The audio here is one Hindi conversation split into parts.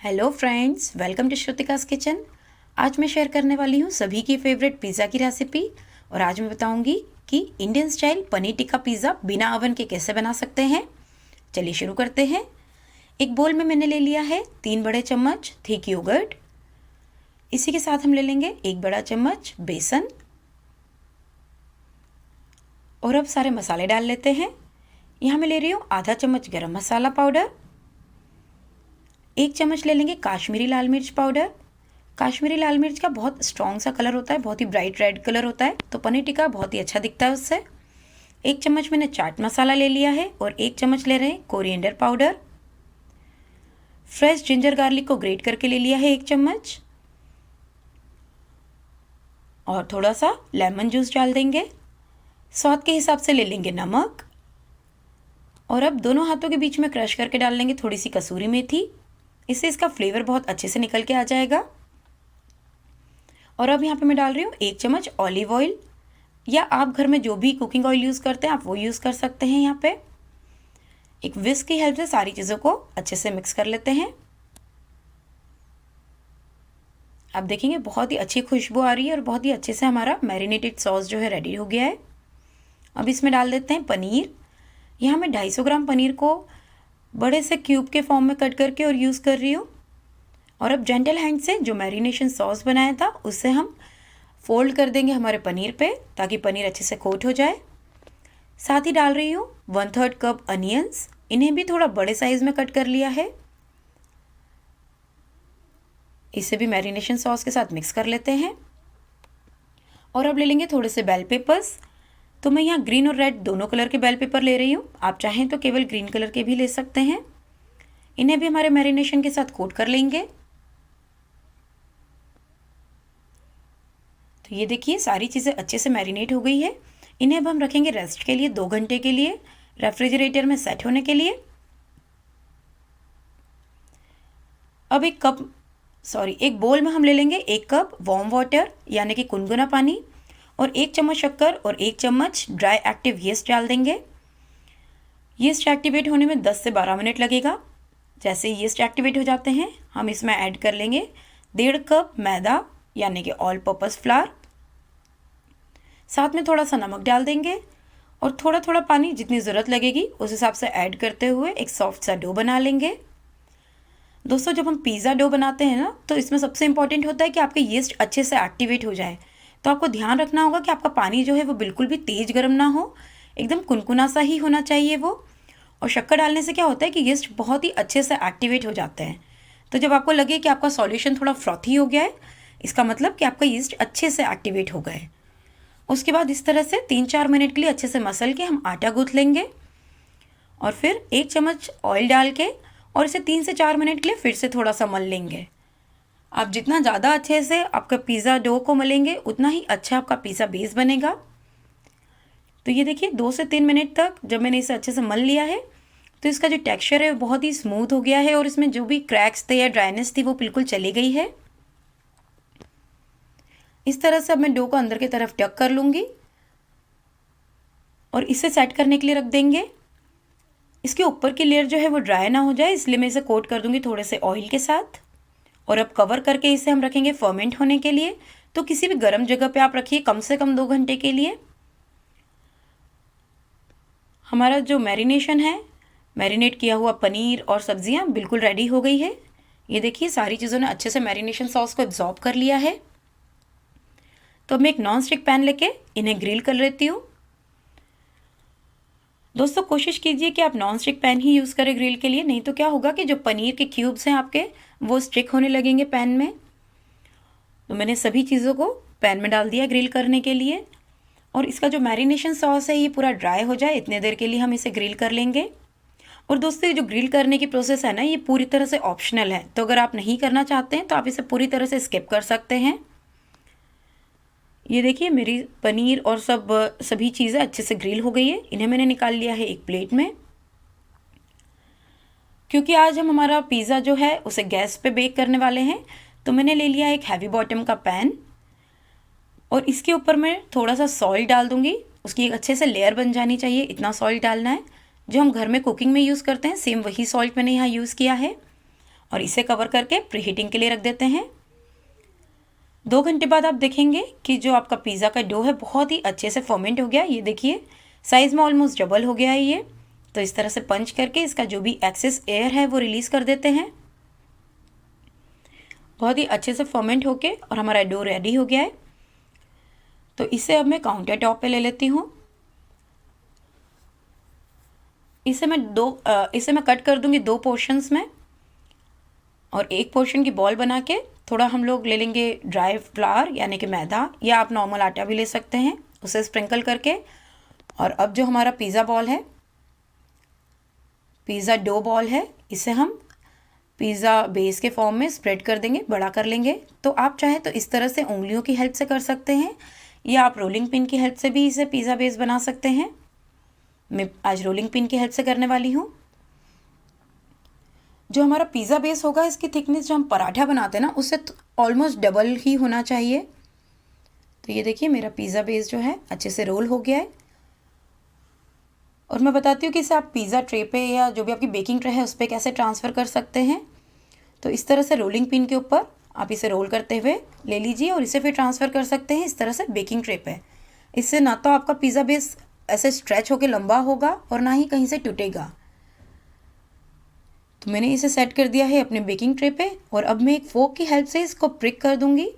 Hello friends, welcome to Shrutika's kitchen. आज मैं शेयर करने वाली हूँ सभी की फेवरेट पिज़्ज़ा की रेसिपी। और आज मैं बताऊँगी कि Indian style paneer tikka pizza बिना ओवन के कैसे बना सकते हैं। चलिए शुरू करते हैं। एक बोल में मैंने ले लिया है 3 बड़े चम्मच थिक योगर्ट। इसी के साथ हम ले लेंगे 1 बड़ा चम्मच बेसन। और अब सारे मसाले डाल लेते हैं। यहाँ मैं ले रही हूँ आधा चम्मच गरम मसाला पाउडर। 1 चम्मच ले लेंगे काश्मीरी लाल मिर्च पाउडर। काश्मीरी लाल मिर्च का बहुत स्ट्रॉन्ग सा कलर होता है, बहुत ही ब्राइट रेड कलर होता है, तो पनीर टिक्का बहुत ही अच्छा दिखता है उससे। 1 चम्मच मैंने चाट मसाला ले लिया है और 1 चम्मच ले रहे हैं coriander powder. Fresh ginger garlic को ग्रेट करके ले लिया है 1 चम्मच। और थोड़ा सा लेमन जूस डाल देंगे। स्वाद के हिसाब से ले लेंगे नमक। और अब दोनों हाथों के बीच में क्रश करके डाल लेंगे थोड़ी सी कसूरी मेथी। इससे इसका फ्लेवर बहुत अच्छे से निकल के आ जाएगा। और अब यहाँ पे मैं डाल रही हूँ 1 चम्मच ऑलिव ऑयल, या आप घर में जो भी कुकिंग ऑयल यूज़ करते हैं आप वो यूज़ कर सकते हैं। यहाँ पे एक विस्क की हेल्प से सारी चीज़ों को अच्छे से मिक्स कर लेते हैं। आप देखेंगे बहुत ही अच्छी खुशबू आ रही है और बहुत ही अच्छे से हमारा मैरिनेटेड सॉस जो है रेडी हो गया है। अब इसमें डाल देते हैं पनीर। यहाँ मैं 250 ग्राम पनीर को बड़े से क्यूब के फॉर्म में कट करके और यूज़ कर रही हूँ। और अब जेंटल हैंड से जो मैरिनेशन सॉस बनाया था उससे हम फोल्ड कर देंगे हमारे पनीर पे, ताकि पनीर अच्छे से कोट हो जाए। साथ ही डाल रही हूँ 1/3 कप अनियंस। इन्हें भी थोड़ा बड़े साइज़ में कट कर लिया है। इसे भी मैरिनेशन सॉस के साथ मिक्स कर लेते हैं। और अब ले लेंगे थोड़े से बेल पेपर्स। तो मैं यहाँ ग्रीन और रेड दोनों कलर के बेल पेपर ले रही हूँ। आप चाहें तो केवल ग्रीन कलर के भी ले सकते हैं। इन्हें भी हमारे मैरिनेशन के साथ कोट कर लेंगे। तो ये देखिए सारी चीज़ें अच्छे से मैरिनेट हो गई है। इन्हें अब हम रखेंगे रेस्ट के लिए 2 घंटे के लिए रेफ्रिजरेटर में सेट होने के लिए। अब एक बोल में हम ले लेंगे 1 कप वार्म वाटर यानी कि गुनगुना पानी, और 1 चम्मच शक्कर और 1 चम्मच ड्राई एक्टिव यीस्ट डाल देंगे। यीस्ट एक्टिवेट होने में 10 से 12 मिनट लगेगा। जैसे यीस्ट एक्टिवेट हो जाते हैं हम इसमें ऐड कर लेंगे 1.5 कप मैदा यानी कि ऑल पर्पस फ्लावर। साथ में थोड़ा सा नमक डाल देंगे और थोड़ा थोड़ा पानी जितनी ज़रूरत लगेगी उस हिसाब से ऐड करते हुए एक सॉफ्ट सा डो बना लेंगे। दोस्तों, जब हम पिज़्ज़ा डो बनाते हैं ना, तो इसमें सबसे इम्पॉर्टेंट होता है कि आपके यीस्ट अच्छे से एक्टिवेट हो जाए। तो आपको ध्यान रखना होगा कि आपका पानी जो है वो बिल्कुल भी तेज़ गर्म ना हो, एकदम कुनकुना सा ही होना चाहिए वो। और शक्कर डालने से क्या होता है कि यीस्ट बहुत ही अच्छे से एक्टिवेट हो जाते हैं। तो जब आपको लगे कि आपका सॉल्यूशन थोड़ा फ्रॉथी हो गया है, इसका मतलब कि आपका यीस्ट अच्छे से एक्टिवेट हो गए। उसके बाद इस तरह से 3-4 मिनट के लिए अच्छे से मसल के हम आटा गूँथ लेंगे। और फिर 1 चम्मच ऑयल डाल के और इसे 3 से 4 मिनट के लिए फिर से थोड़ा सा मल लेंगे। आप जितना ज़्यादा अच्छे से आपका पिज़्ज़ा डो को मलेंगे उतना ही अच्छा आपका पिज़्ज़ा बेस बनेगा। तो ये देखिए 2 से 3 मिनट तक जब मैंने इसे अच्छे से मल लिया है तो इसका जो टेक्सचर है वो बहुत ही स्मूथ हो गया है और इसमें जो भी क्रैक्स थे या ड्राइनेस थी वो बिल्कुल चली गई है। इस तरह से अब मैं डो को अंदर की तरफ टक कर लूँगी और इसे सेट करने के लिए रख देंगे। इसके ऊपर की लेयर जो है वो ड्राई ना हो जाए, इसलिए मैं इसे कोट कर दूँगी थोड़े से ऑयल के साथ। और अब कवर करके इसे हम रखेंगे फर्मेंट होने के लिए। तो किसी भी गर्म जगह पे आप रखिए कम से कम 2 घंटे के लिए। हमारा जो मैरिनेशन है, मैरिनेट किया हुआ पनीर और सब्जियां बिल्कुल रेडी हो गई है। ये देखिए सारी चीज़ों ने अच्छे से मैरिनेशन सॉस को एब्जॉर्ब कर लिया है। तो अब मैं एक नॉन स्टिक पैन लेके इन्हें ग्रिल कर लेती हूँ। दोस्तों, कोशिश कीजिए कि आप नॉन स्टिक पैन ही यूज़ करें ग्रिल के लिए, नहीं तो क्या होगा कि जो पनीर के क्यूब्स हैं आपके वो स्टिक होने लगेंगे पैन में। तो मैंने सभी चीज़ों को पैन में डाल दिया ग्रिल करने के लिए। और इसका जो मैरिनेशन सॉस है ये पूरा ड्राई हो जाए इतने देर के लिए हम इसे ग्रिल कर लेंगे। और दोस्तों, ये जो ग्रिल करने की प्रोसेस है ना, ये पूरी तरह से ऑप्शनल है। तो अगर आप नहीं करना चाहते हैं तो आप इसे पूरी तरह से स्किप कर सकते हैं। ये देखिए मेरी पनीर और सभी चीज़ें अच्छे से ग्रिल हो गई है। इन्हें मैंने निकाल लिया है एक प्लेट में। क्योंकि आज हम हमारा पिज़्ज़ा जो है उसे गैस पे बेक करने वाले हैं, तो मैंने ले लिया एक हैवी बॉटम का पैन और इसके ऊपर मैं थोड़ा सा सॉल्ट डाल दूँगी। उसकी एक अच्छे से लेयर बन जानी चाहिए, इतना सॉल्ट डालना है। जो हम घर में कुकिंग में यूज़ करते हैं सेम वही सॉल्ट मैंने यहाँ यूज़ किया है। और इसे कवर करके प्रीहीटिंग के लिए रख देते हैं। 2 घंटे बाद आप देखेंगे कि जो आपका पिज़्ज़ा का डो है बहुत ही अच्छे से फर्मेंट हो गया। ये देखिए साइज़ में ऑलमोस्ट डबल हो गया है ये। तो इस तरह से पंच करके इसका जो भी एक्सेस एयर है वो रिलीज़ कर देते हैं। बहुत ही अच्छे से फर्मेंट होके और हमारा डो रेडी हो गया है। तो इसे अब मैं काउंटर टॉप पे ले लेती हूँ। इसे मैं कट कर दूंगी 2 पोर्शंस में, और एक पोर्शन की बॉल बना के थोड़ा हम लोग ले लेंगे ड्राई फ्लावर यानी कि मैदा, या आप नॉर्मल आटा भी ले सकते हैं, उसे स्प्रिंकल करके। और अब जो हमारा पिज़्ज़ा बॉल है, पिज़्ज़ा डो बॉल है, इसे हम पिज़्ज़ा बेस के फॉर्म में स्प्रेड कर देंगे, बड़ा कर लेंगे। तो आप चाहें तो इस तरह से उंगलियों की हेल्प से कर सकते हैं, या आप रोलिंग पिन की हेल्प से भी इसे पिज़्ज़ा बेस बना सकते हैं। मैं आज रोलिंग पिन की हेल्प से करने वाली हूँ। जो हमारा पिज़्ज़ा बेस होगा, इसकी थिकनेस जो हम पराठा बनाते हैं ना, उससे ऑलमोस्ट डबल ही होना चाहिए। तो ये देखिए मेरा पिज़्ज़ा बेस जो है अच्छे से रोल हो गया है। और मैं बताती हूँ कि इसे आप पिज़्ज़ा ट्रे पे या जो भी आपकी बेकिंग ट्रे है उस पर कैसे ट्रांसफ़र कर सकते हैं। तो इस तरह से रोलिंग पिन के ऊपर आप इसे रोल करते हुए ले लीजिए और इसे फिर ट्रांसफ़र कर सकते हैं इस तरह से बेकिंग ट्रे पे। इससे ना तो आपका पिज़्ज़ा बेस ऐसे स्ट्रेच होकर लंबा होगा और ना ही कहीं से टूटेगा। तो मैंने इसे सेट कर दिया है अपने बेकिंग ट्रे पे, और अब मैं एक फोक की हेल्प से इसको प्रिक कर दूंगी।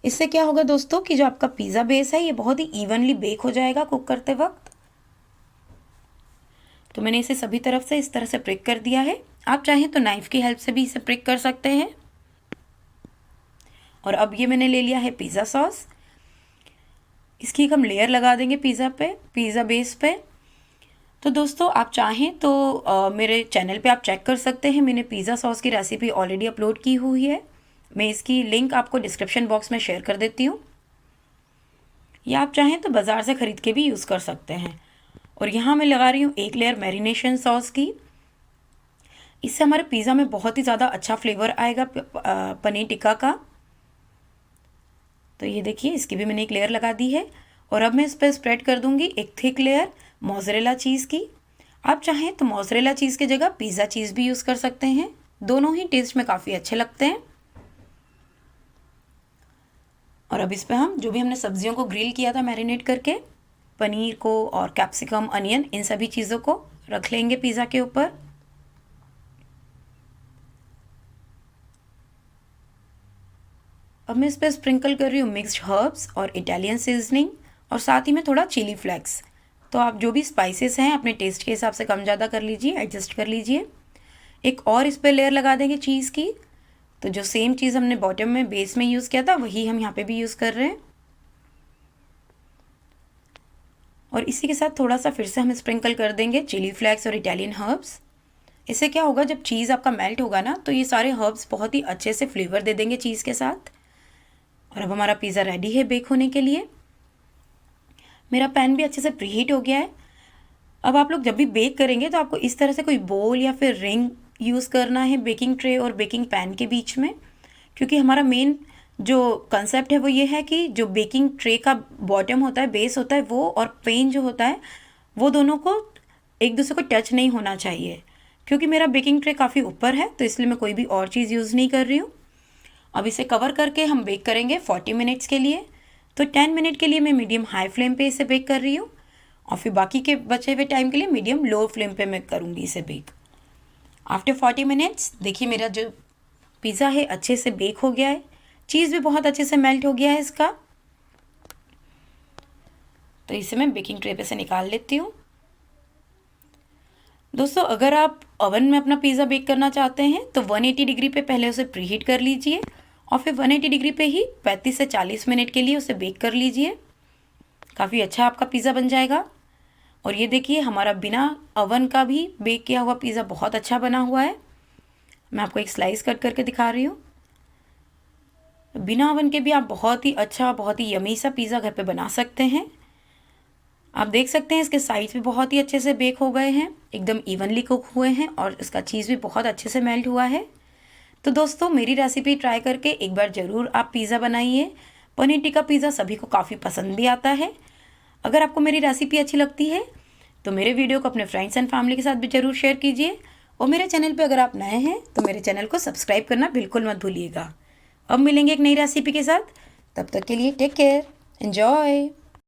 इससे क्या होगा दोस्तों कि जो आपका पिज़्ज़ा बेस है ये बहुत ही इवनली बेक हो जाएगा कुक करते वक्त। तो मैंने इसे सभी तरफ से इस तरह से प्रिक कर दिया है। आप चाहें तो नाइफ़ की हेल्प से भी इसे प्रिक कर सकते हैं। और अब ये मैंने ले लिया है पिज़्ज़ा सॉस। इसकी एक हम लेयर लगा देंगे पिज़्ज़ा बेस पे। तो दोस्तों आप चाहें तो मेरे चैनल पे आप चेक कर सकते हैं, मैंने पिज़्ज़ा सॉस की रेसिपी ऑलरेडी अपलोड की हुई है। मैं इसकी लिंक आपको डिस्क्रिप्शन बॉक्स में शेयर कर देती हूँ, या आप चाहें तो बाज़ार से ख़रीद के भी यूज़ कर सकते हैं। और यहाँ मैं लगा रही हूँ 1 लेयर मैरिनेशन सॉस की। इससे हमारे पिज़्ज़ा में बहुत ही ज़्यादा अच्छा फ्लेवर आएगा पनीर टिक्का का। तो ये देखिए इसकी भी मैंने 1 लेयर लगा दी है। और अब मैं इस पर स्प्रेड कर दूंगी एक थिक लेयर मोज़रेला चीज़ की। आप चाहें तो मोज़रेला चीज़ की जगह पिज़्ज़ा चीज़ भी यूज़ कर सकते हैं, दोनों ही टेस्ट में काफ़ी अच्छे लगते हैं। और अब इस पर हम जो भी हमने सब्जियों को ग्रिल किया था मैरिनेट करके, पनीर को और कैप्सिकम, अनियन, इन सभी चीज़ों को रख लेंगे पिज़्ज़ा के ऊपर। अब मैं इस पर स्प्रिंकल कर रही हूँ मिक्स्ड हर्ब्स और इटालियन सीजनिंग, और साथ ही में थोड़ा चिली फ्लेक्स। तो आप जो भी स्पाइसेस हैं अपने टेस्ट के हिसाब से कम ज़्यादा कर लीजिए, एडजस्ट कर लीजिए। एक और इस पर लेयर लगा देंगे चीज़ की। तो जो सेम चीज़ हमने बॉटम में बेस में यूज़ किया था वही हम यहाँ पे भी यूज़ कर रहे हैं। और इसी के साथ थोड़ा सा फिर से हम स्प्रिंकल कर देंगे चिली फ्लेक्स और इटालियन हर्ब्स। इससे क्या होगा, जब चीज़ आपका मेल्ट होगा ना, तो ये सारे हर्ब्स बहुत ही अच्छे से फ्लेवर दे देंगे चीज़ के साथ। और अब हमारा पिज़्ज़ा रेडी है बेक होने के लिए। मेरा पैन भी अच्छे से प्रीहीट हो गया है। अब आप लोग जब भी बेक करेंगे तो आपको इस तरह से कोई बोल या फिर रिंग यूज़ करना है बेकिंग ट्रे और बेकिंग पैन के बीच में, क्योंकि हमारा मेन जो कंसेप्ट है वो ये है कि जो बेकिंग ट्रे का बॉटम होता है, बेस होता है, वो और पेन जो होता है वो दोनों को एक दूसरे को टच नहीं होना चाहिए। क्योंकि मेरा बेकिंग ट्रे काफ़ी ऊपर है तो इसलिए मैं कोई भी और चीज़ यूज़ नहीं कर रही हूँ। अब इसे कवर करके हम बेक करेंगे 40 मिनट्स के लिए। तो 10 मिनट के लिए मैं मीडियम हाई फ्लेम पे इसे बेक कर रही हूँ, और फिर बाकी के बचे हुए टाइम के लिए मीडियम लो फ्लेम पे मैं करूँगी इसे बेक। आफ्टर 40 मिनट्स देखिए मेरा जो पिज़्ज़ा है अच्छे से बेक हो गया है, चीज़ भी बहुत अच्छे से मेल्ट हो गया है इसका। तो इसे मैं बेकिंग ट्रे पे से निकाल लेती हूँ। दोस्तों अगर आप ओवन में अपना पिज़्ज़ा बेक करना चाहते हैं तो 180 डिग्री पे पहले उसे प्रीहीट कर लीजिए, और फिर 180 डिग्री पे ही 35 से 40 मिनट के लिए उसे बेक कर लीजिए। काफ़ी अच्छा आपका पिज़्ज़ा बन जाएगा। और ये देखिए हमारा बिना ओवन का भी बेक किया हुआ पिज़्ज़ा बहुत अच्छा बना हुआ है। मैं आपको एक स्लाइस कट करके दिखा रही हूँ। बिना ओवन के भी आप बहुत ही अच्छा, बहुत ही यमी सा पिज़्ज़ा घर पे बना सकते हैं। आप देख सकते हैं इसके साइड्स भी बहुत ही अच्छे से बेक हो गए हैं, एकदम इवनली कुक हुए हैं, और इसका चीज़ भी बहुत अच्छे से मेल्ट हुआ है। तो दोस्तों मेरी रेसिपी ट्राई करके एक बार ज़रूर आप पिज़्ज़ा बनाइए। पनीर टिक्का पिज़्ज़ा सभी को काफ़ी पसंद भी आता है। अगर आपको मेरी रेसिपी अच्छी लगती है तो मेरे वीडियो को अपने फ्रेंड्स एंड फैमिली के साथ भी ज़रूर शेयर कीजिए, और मेरे चैनल पे अगर आप नए हैं तो मेरे चैनल को सब्सक्राइब करना बिल्कुल मत भूलिएगा। अब मिलेंगे एक नई रेसिपी के साथ, तब तक के लिए टेक केयर, एन्जॉय।